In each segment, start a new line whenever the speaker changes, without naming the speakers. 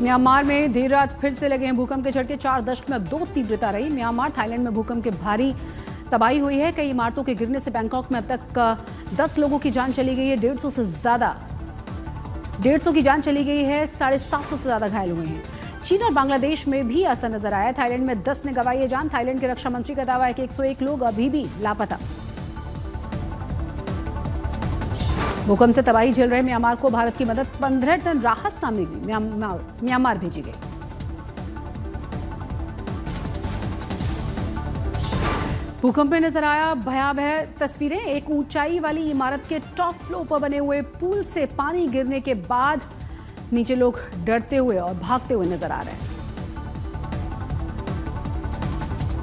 Myanmar में देर रात फिर से लगे हैं भूकंप के झटके। 4.2 तीव्रता रही। म्यांमार थाईलैंड में भूकंप के भारी तबाही हुई है। कई इमारतों के गिरने से बैंकॉक में अब तक 10 लोगों की जान चली गई है। 150 की जान चली गई है। 750 से ज्यादा घायल हुए हैं। चीन और बांग्लादेश में भी असर नजर आया। थाईलैंड में 10 ने गंवाई है जान। थाईलैंड के रक्षा मंत्री का दावा है कि 101 लोग अभी भी लापता। भूकंप से तबाही झेल रहे म्यांमार को भारत की मदद 15 टन राहत सामग्री म्यांमार भेजी गई। भूकंप में नजर आया भयावह तस्वीरें। एक ऊंचाई वाली इमारत के टॉप फ्लोर पर बने हुए पुल से पानी गिरने के बाद नीचे लोग डरते हुए और भागते हुए नजर आ रहे हैं।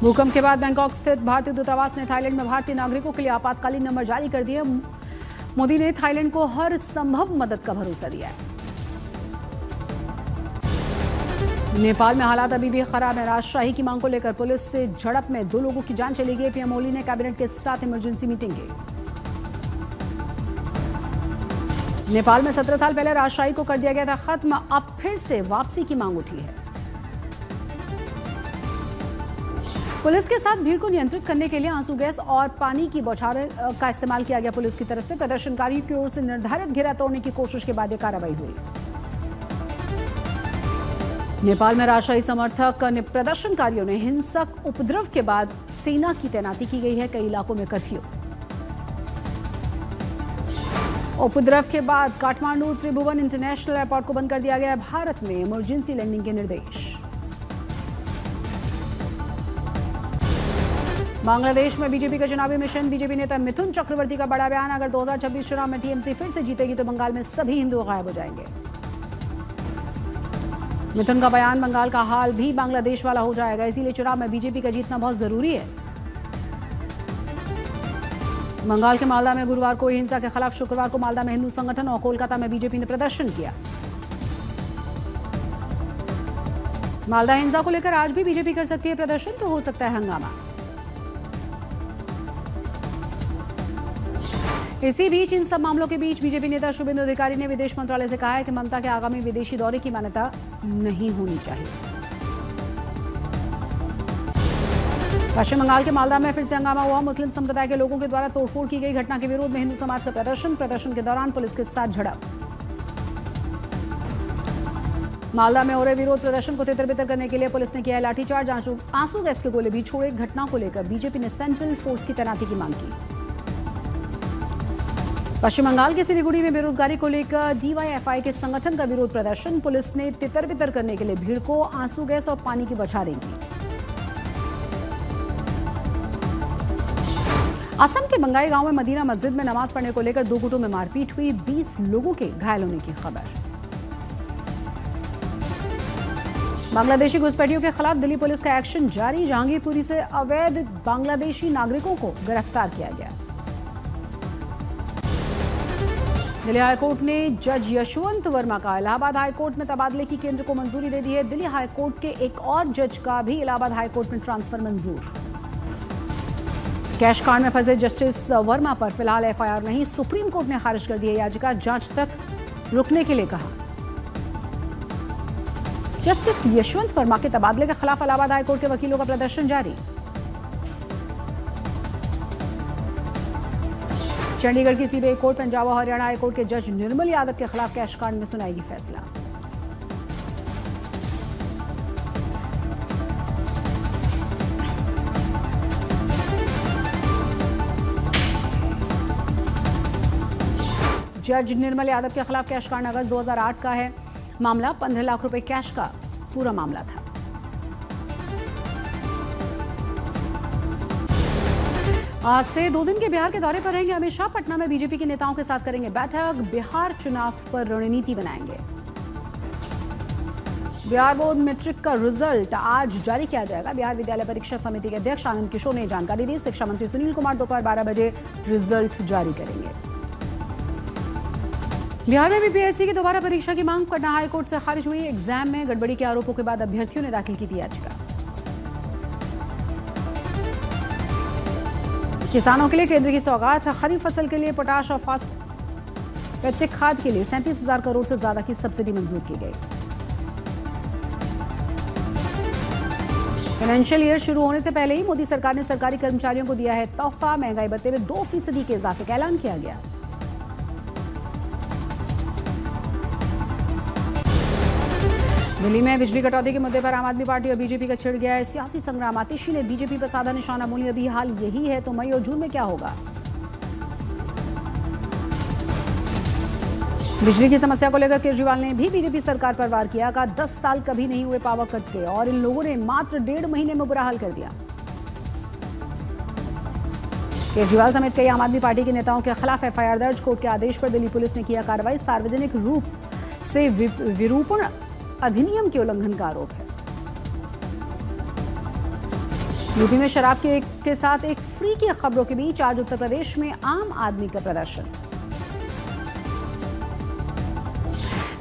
भूकंप के बाद बैंकॉक स्थित भारतीय दूतावास ने थाईलैंड में भारतीय नागरिकों के लिए आपातकालीन नंबर जारी कर दिया। मोदी ने थाईलैंड को हर संभव मदद का भरोसा दिया है। नेपाल में हालात अभी भी खराब है। राजशाही की मांग को लेकर पुलिस से झड़प में 2 लोगों की जान चली गई। पीएम ओली ने कैबिनेट के साथ इमरजेंसी मीटिंग की। नेपाल में 17 साल पहले राजशाही को कर दिया गया था खत्म। अब फिर से वापसी की मांग उठी है। पुलिस के साथ भीड़ को नियंत्रित करने के लिए आंसू गैस और पानी की बौछारें का इस्तेमाल किया गया। पुलिस की तरफ से प्रदर्शनकारियों की ओर से निर्धारित घेरा तोड़ने की कोशिश के बाद यह कार्रवाई हुई। नेपाल में राजशाही समर्थक प्रदर्शनकारियों ने हिंसक उपद्रव के बाद सेना की तैनाती की गई है। कई इलाकों में कर्फ्यू। उपद्रव के बाद काठमांडू त्रिभुवन इंटरनेशनल एयरपोर्ट को बंद कर दिया गया। भारत में इमरजेंसी लैंडिंग के निर्देश। बांग्लादेश में बीजेपी का चुनावी मिशन। बीजेपी नेता मिथुन चक्रवर्ती का बड़ा बयान। अगर 2026 चुनाव में टीएमसी फिर से जीतेगी तो बंगाल में सभी हिंदू गायब हो जाएंगे। मिथुन का बयान, बंगाल का हाल भी बांग्लादेश वाला हो जाएगा, इसीलिए चुनाव में बीजेपी का जीतना बहुत जरूरी है। बंगाल के मालदा में गुरुवार को हिंसा के खिलाफ शुक्रवार को मालदा में हिंदू संगठन और कोलकाता में बीजेपी ने प्रदर्शन किया। मालदा हिंसा को लेकर आज भी बीजेपी कर सकती है प्रदर्शन, तो हो सकता है हंगामा। इसी बीच इन सब मामलों के बीच बीजेपी नेता शुभेंदु अधिकारी ने विदेश मंत्रालय से कहा है कि ममता के आगामी विदेशी दौरे की मान्यता नहीं होनी चाहिए। पश्चिम बंगाल के मालदा में फिर से हंगामा हुआ। मुस्लिम संप्रदाय के लोगों के द्वारा तोड़फोड़ की गई घटना के विरोध में हिंदू समाज का प्रदर्शन के दौरान पुलिस के साथ झड़प। मालदा में हो रहे विरोध प्रदर्शन को तितर-बितर करने के लिए पुलिस ने किया है लाठीचार्ज। आंसू गैस के गोले भी छोड़े। घटना को लेकर बीजेपी ने सेंट्रल फोर्स की तैनाती की मांग की। पश्चिम बंगाल के सिलीगुड़ी में बेरोजगारी को लेकर डीवाईएफआई के संगठन का विरोध प्रदर्शन। पुलिस ने तितर-बितर करने के लिए भीड़ को आंसू गैस और पानी की बौछारें की। असम के बंगाई गांव में मदीना मस्जिद में नमाज पढ़ने को लेकर 2 गुटों में मारपीट हुई। 20 लोगों के घायल होने की खबर। बांग्लादेशी घुसपैठियों के खिलाफ दिल्ली पुलिस का एक्शन जारी। जहांगीरपुरी से अवैध बांग्लादेशी नागरिकों को गिरफ्तार किया गया। दिल्ली हाईकोर्ट ने जज यशवंत वर्मा का इलाहाबाद हाईकोर्ट में तबादले की केंद्र को मंजूरी दे दी है। दिल्ली हाईकोर्ट के एक और जज का भी इलाहाबाद हाईकोर्ट में ट्रांसफर मंजूर। कैश कांड में फंसे जस्टिस वर्मा पर फिलहाल एफआईआर नहीं। सुप्रीम कोर्ट ने खारिज कर दी है याचिका। जांच तक रुकने के लिए कहा। जस्टिस यशवंत वर्मा के तबादले के खिलाफ इलाहाबाद हाईकोर्ट के वकीलों का प्रदर्शन जारी। चंडीगढ़ की सीबीआई कोर्ट पंजाब और हरियाणा हाईकोर्ट के जज निर्मल यादव के खिलाफ कैश कांड में सुनाएगी फैसला। जज निर्मल यादव के खिलाफ कैश कांड अगस्त 2008 का है मामला। 15 लाख रुपए कैश का पूरा मामला था। आज से 2 दिन के बिहार के दौरे पर रहेंगे अमित शाह। पटना में बीजेपी के नेताओं के साथ करेंगे बैठक। बिहार चुनाव पर रणनीति बनाएंगे। बिहार बोर्ड मैट्रिक का रिजल्ट आज जारी किया जाएगा। बिहार विद्यालय परीक्षा समिति के अध्यक्ष आनंद किशोर ने जानकारी दी। शिक्षा मंत्री सुनील कुमार दोपहर 12 बजे रिजल्ट जारी करेंगे। बिहार में बीपीएससी की दोबारा परीक्षा की मांग पटना हाईकोर्ट से खारिज हुई। एग्जाम में गड़बड़ी के आरोपों के बाद अभ्यर्थियों ने दाखिल की थी याचिका। किसानों के लिए केंद्र की सौगात। खरीफ फसल के लिए पोटाश और फास्फेटिक खाद के लिए 37,000 करोड़ से ज्यादा की सब्सिडी मंजूर की गई। फाइनेंशियल ईयर शुरू होने से पहले ही मोदी सरकार ने सरकारी कर्मचारियों को दिया है तोहफा। महंगाई भत्ते में 2% के इजाफे का ऐलान किया गया। दिल्ली में बिजली कटौती के मुद्दे पर आम आदमी पार्टी और बीजेपी का छिड़ गया है सियासी संग्राम। आतिशी ने बीजेपी पर साधा निशाना। बोली अभी हाल यही है तो मई और जून में क्या होगा। बिजली की समस्या को लेकर केजरीवाल ने भी बीजेपी सरकार पर वार किया। कहा 10 साल कभी नहीं हुए पावर कट के और इन लोगों ने मात्र 1.5 महीने में बुरा हाल कर दिया। केजरीवाल समेत कई आम आदमी पार्टी के नेताओं के खिलाफ एफआईआर दर्ज। कोर्ट के आदेश पर दिल्ली पुलिस ने किया कार्रवाई। सार्वजनिक रूप से विरूपण अधिनियम के उल्लंघन का आरोप है। यूपी में शराब के साथ एक फ्री की खबरों के बीच आज उत्तर प्रदेश में आम आदमी का प्रदर्शन।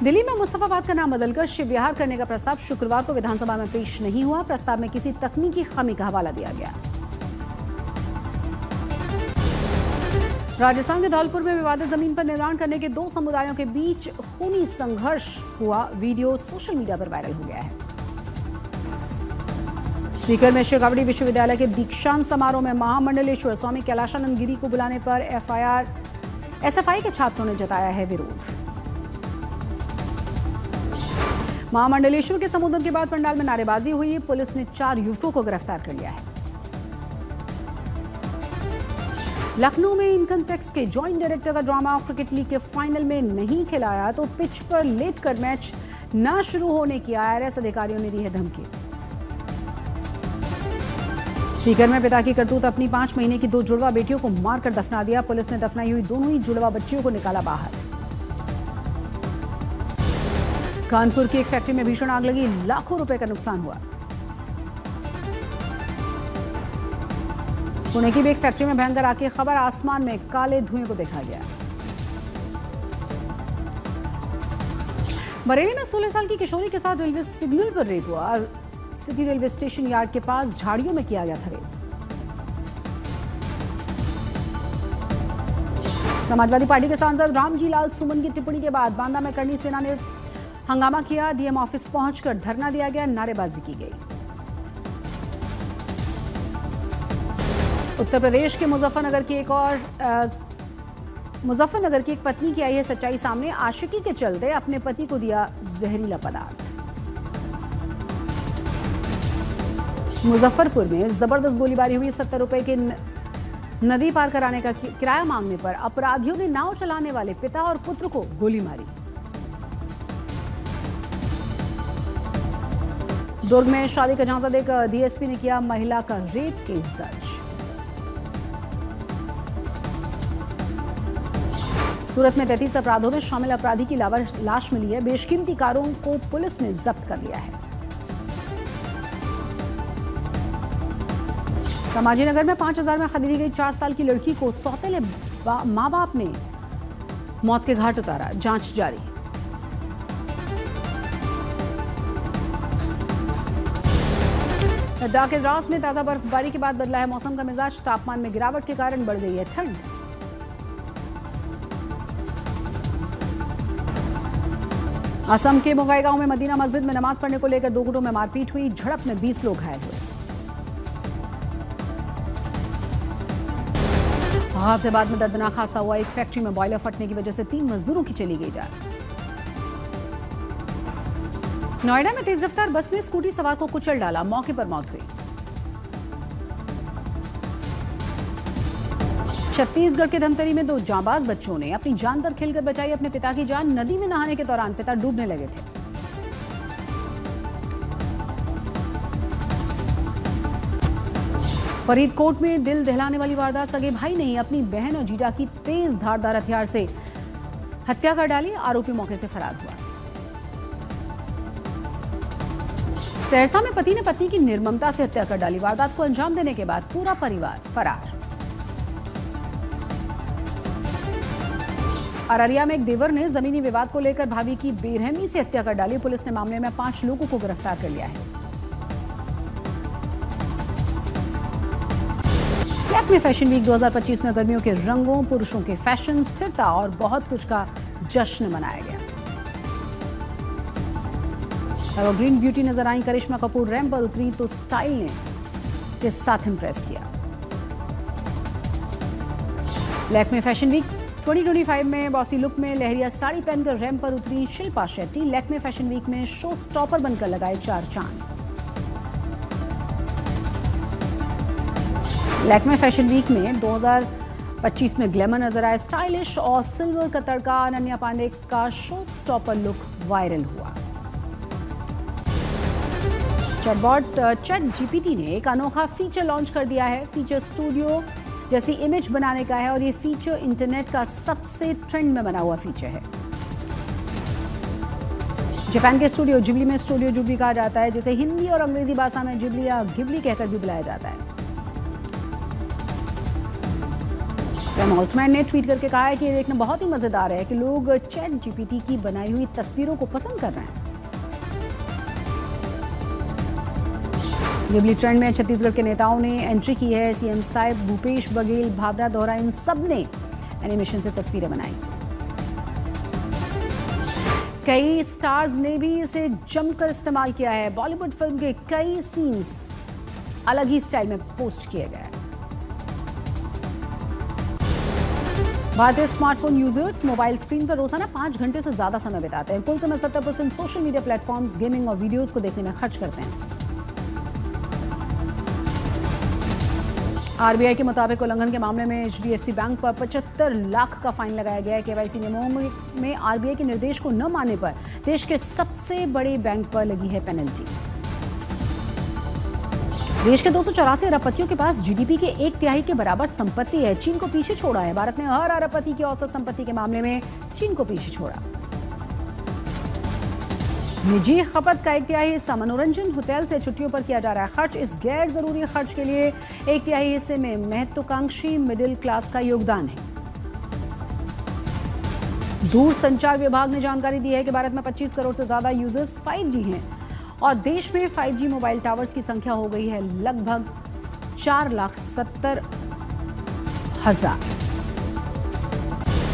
दिल्ली में मुस्तफाबाद का नाम बदलकर शिव विहार करने का प्रस्ताव शुक्रवार को विधानसभा में पेश नहीं हुआ। प्रस्ताव में किसी तकनीकी खामी का हवाला दिया गया। राजस्थान के धौलपुर में विवादित जमीन पर निर्माण करने के 2 समुदायों के बीच खूनी संघर्ष हुआ। वीडियो सोशल मीडिया पर वायरल हो गया है। सीकर में शेखावटी विश्वविद्यालय के दीक्षांत समारोह में महामंडलेश्वर स्वामी कैलाशानंद गिरी को बुलाने पर एसएफआई के छात्रों ने जताया है विरोध। महामंडलेश्वर के संबोधन के बाद पंडाल में नारेबाजी हुई। पुलिस ने 4 युवकों को गिरफ्तार कर लिया है। लखनऊ में इनकम टैक्स के जॉइंट डायरेक्टर का ड्रामा। क्रिकेट लीग के फाइनल में नहीं खिलाया तो पिच पर लेटकर मैच न शुरू होने की आईआरएस अधिकारियों ने दी है धमकी। सीकर में पिता की करतूत। अपनी 5 महीने की 2 जुड़वा बेटियों को मारकर दफना दिया। पुलिस ने दफनाई हुई दोनों ही जुड़वा बच्चियों को निकाला बाहर। कानपुर की एक फैक्ट्री में भीषण आग लगी। लाखों रुपए का नुकसान हुआ। पुणे की भी एक फैक्ट्री में भयंकर आग की खबर। आसमान में काले धुएं को देखा गया। बरेली में 16 साल की किशोरी के साथ रेलवे सिग्नल पर रेप हुआ। सिटी रेलवे स्टेशन यार्ड के पास झाड़ियों में किया गया था रेप। समाजवादी पार्टी के सांसद रामजी लाल सुमन की टिप्पणी के बाद बांदा में करनी सेना ने हंगामा किया। डीएम ऑफिस पहुंचकर धरना दिया गया। नारेबाजी की गई। उत्तर प्रदेश के मुजफ्फरनगर की एक पत्नी की आई है सच्चाई सामने। आशिकी के चलते अपने पति को दिया जहरीला पदार्थ। मुजफ्फरपुर में जबरदस्त गोलीबारी हुई। 70 रुपए के नदी पार कराने का किराया मांगने पर अपराधियों ने नाव चलाने वाले पिता और पुत्र को गोली मारी। दुर्ग में शादी का झांसा देकर डीएसपी ने किया महिला का रेप केस दर्ज। सूरत में 33 अपराधों में शामिल अपराधी की लाश मिली है। बेशकीमती कारों को पुलिस ने जब्त कर लिया है। समाजी नगर में 5000 में खरीदी गई 4 साल की लड़की को सौतेले मां बाप ने मौत के घाट उतारा। जांच जारी। लद्दाख के द्रास में ताजा बर्फबारी के बाद बदला है मौसम का मिजाज। तापमान में गिरावट के कारण बढ़ गई है ठंड। असम के बोंगाईगांव में मदीना मस्जिद में नमाज पढ़ने को लेकर 2 गुटों में मारपीट हुई। झड़प में 20 लोग घायल हुए। गाजियाबाद में दर्दनाक हादसा हुआ। एक फैक्ट्री में बॉयलर फटने की वजह से 3 मजदूरों की चली गई जान। नोएडा में तेज रफ्तार बस में स्कूटी सवार को कुचल डाला। मौके पर मौत हुई। छत्तीसगढ़ के धमतरी में 2 जांबाज बच्चों ने अपनी जान पर खेलकर बचाई अपने पिता की जान। नदी में नहाने के दौरान पिता डूबने लगे थे। फरीदकोट में दिल दहलाने वाली वारदात। सगे भाई ने अपनी बहन और जीजा की तेज धारदार हथियार से हत्या कर डाली। आरोपी मौके से फरार हुआ। सहरसा में पति ने पत्नी की निर्ममता से हत्या कर डाली। वारदात को अंजाम देने के बाद पूरा परिवार फरार। अररिया में एक देवर ने जमीनी विवाद को लेकर भाभी की बेरहमी से हत्या कर डाली। पुलिस ने मामले में 5 लोगों को गिरफ्तार कर लिया है। क्लैप में फैशन वीक 2025 में गर्मियों के रंगों, पुरुषों के फैशन, स्थिरता और बहुत कुछ का जश्न मनाया गया। ग्रीन ब्यूटी नजर आई करिश्मा कपूर, रैंप पर उतरी तो स्टाइल ने के साथ इंप्रेस किया। लैक्मे फैशन वीक 2025 में बॉसी लुक में लहरिया साड़ी पहनकर रैंप पर उतरी शिल्पा शेट्टी। लैक्मे फैशन वीक में शो स्टॉपर बनकर लगाए 4 चांद। लैक्मे फैशन वीक में 2025 में ग्लैमर नजर आए स्टाइलिश और सिल्वर का तड़का। अनन्या पांडे का शो स्टॉपर लुक वायरल हुआ। चैटबॉट चैट जीपीटी ने एक अनोखा फीचर लॉन्च कर दिया है। फीचर स्टूडियो जैसी इमेज बनाने का है और ये फीचर इंटरनेट का सबसे ट्रेंड में बना हुआ फीचर है। जापान के स्टूडियो जिबली में स्टूडियो जुबली कहा जाता है, जिसे हिंदी और अंग्रेजी भाषा में जिबली या गिबली कहकर भी बुलाया जाता है। सैम ऑल्टमैन ने ट्वीट करके कहा है कि ये देखना बहुत ही मजेदार है कि लोग चैट जीपीटी की बनाई हुई तस्वीरों को पसंद कर रहे हैं। गिबली ट्रेंड में छत्तीसगढ़ के नेताओं ने एंट्री की है। सीएम साहिब, भूपेश बघेल, भावना दोहरा, इन सब ने एनिमेशन से तस्वीरें बनाई। कई स्टार्स ने भी इसे जमकर इस्तेमाल किया है। बॉलीवुड फिल्म के कई सीन्स अलग ही स्टाइल में पोस्ट किए गए। भारतीय स्मार्टफोन यूजर्स मोबाइल स्क्रीन पर रोजाना 5 घंटे से ज्यादा समय बिताते हैं। कुल समय 70% सोशल मीडिया प्लेटफॉर्म्स, गेमिंग और वीडियोस को देखने में खर्च करते हैं। आरबीआई के मुताबिक उल्लंघन के मामले में एचडीएफसी बैंक पर 75 लाख का फाइन लगाया गया है। केवाईसी नियमों में आरबीआई के निर्देश को न मानने पर देश के सबसे बड़े बैंक पर लगी है पेनल्टी। देश के 284 अरबपतियों के पास जीडीपी के 1/3 के बराबर संपत्ति है। चीन को पीछे छोड़ा है। भारत ने हर अरबपति की औसत संपत्ति के मामले में चीन को पीछे छोड़ा। निजी खपत का 1/3 हिस्सा मनोरंजन, होटल से छुट्टियों पर किया जा रहा है खर्च। इस गैर जरूरी खर्च के लिए 1/3 हिस्से में महत्वाकांक्षी मिडिल क्लास का योगदान है। दूरसंचार विभाग ने जानकारी दी है कि भारत में 25 करोड़ से ज्यादा यूजर्स 5G हैं और देश में 5G मोबाइल टावर्स की संख्या हो गई है लगभग 4,70,000।